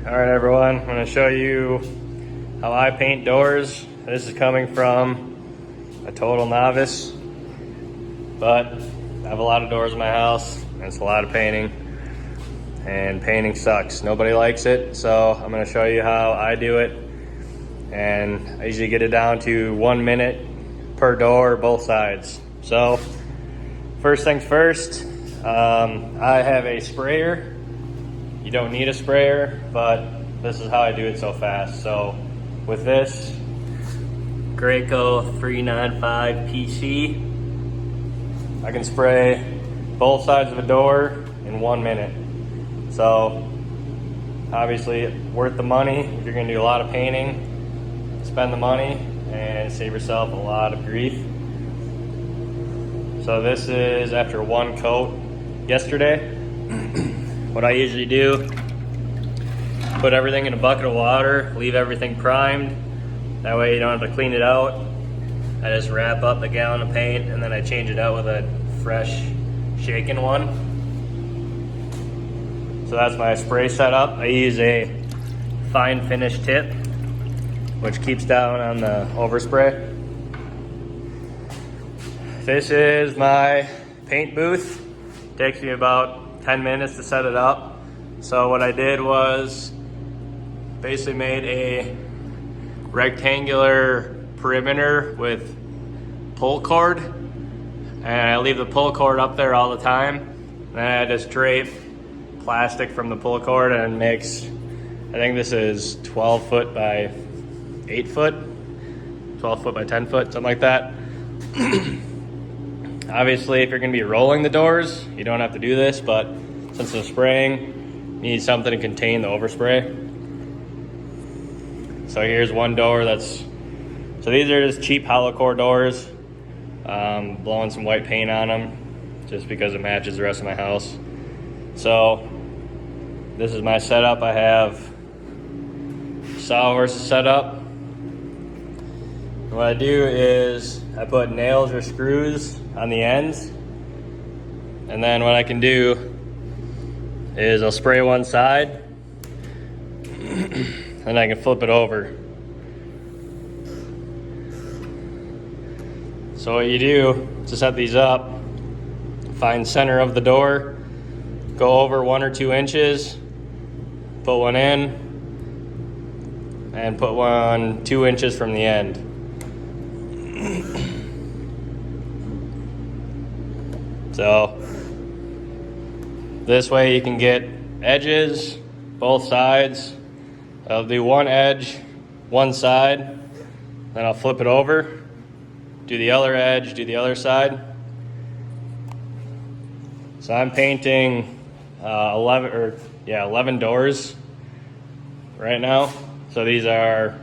All right, everyone, I'm going to show you how I paint doors. This is coming from a total novice, but I have a lot of doors in my house, and it's a lot of painting, and painting sucks. Nobody likes it, so I'm going to show you how I do it, and I usually get it down to 1 minute per door, both sides. So, first things first, I have a sprayer. You don't need a sprayer, but this is how I do it so fast. So with this Graco 395 PC, I can spray both sides of a door in 1 minute. So obviously worth the money. If you're gonna do a lot of painting, spend the money and save yourself a lot of grief. So this is after one coat yesterday. What I usually do, put everything in a bucket of water, leave everything primed. That way you don't have to clean it out. I just wrap up the gallon of paint and then I change it out with a fresh shaken one. So that's my spray setup. I use a fine finish tip, which keeps down on the overspray. This is my paint booth. Takes me about 10 minutes to set it up. So what I did was basically made a rectangular perimeter with pull cord, and I leave the pull cord up there all the time. Then I just drape plastic from the pull cord, and it makes, I think this is 12 foot by 8 foot, 12 foot by 10 foot, something like that. Obviously, if you're gonna be rolling the doors, you don't have to do this, but since I'm spraying, you need something to contain the overspray. So here's one door so these are just cheap hollow core doors. Blowing some white paint on them, just because it matches the rest of my house. So, this is my setup. I have sawhorses set up. What I do is I put nails or screws on the ends, and then what I can do is I'll spray one side and I can flip it over. So what you do to set these up, find center of the door, go over 1 or 2 inches, put one in, and put one 2 inches from the end. So this way you can get edges, both sides. I'll do one edge, one side, then I'll flip it over, do the other edge, do the other side. So I'm painting 11 doors right now. So these are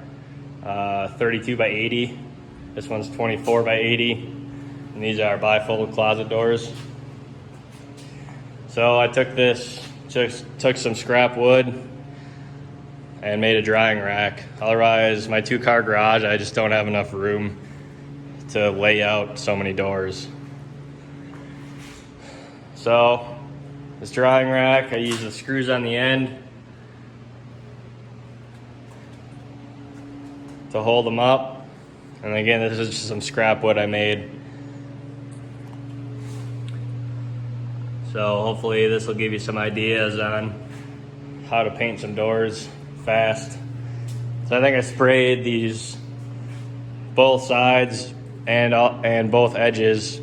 32 by 80. This one's 24 by 80. And these are bifold closet doors. So I took some scrap wood and made a drying rack. Otherwise, my 2-car garage, I just don't have enough room to lay out so many doors. So this drying rack, I use the screws on the end to hold them up. And again, this is just some scrap wood I made. So hopefully this will give you some ideas on how to paint some doors fast. So I think I sprayed these both sides and both edges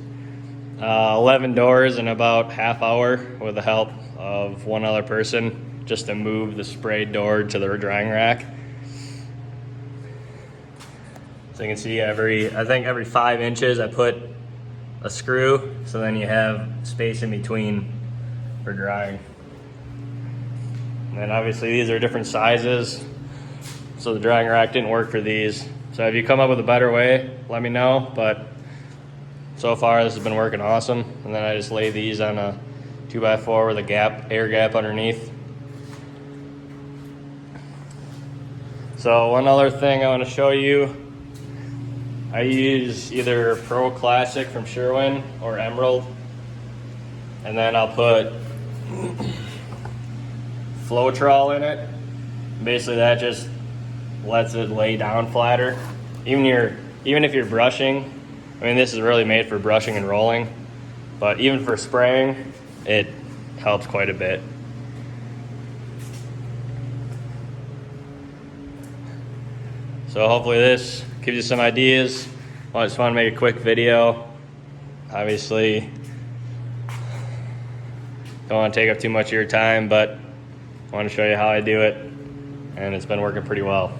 11 doors in about half hour with the help of one other person, just to move the sprayed door to the drying rack. So you can see I think every 5 inches I put a screw, so then you have space in between for drying. And then obviously these are different sizes, so the drying rack didn't work for these. So if you come up with a better way, let me know, but so far this has been working awesome. And then I just lay these on a 2x4 with a air gap underneath. So one other thing I want to show you, I use either Pro Classic from Sherwin or Emerald, and then I'll put Floetrol in it, Basically that just lets it lay down flatter. Even if you're brushing, I mean, this is really made for brushing and rolling, but even for spraying, it helps quite a bit. So hopefully this gives you some ideas. I just want to make a quick video. Obviously, don't want to take up too much of your time, but I want to show you how I do it, and it's been working pretty well.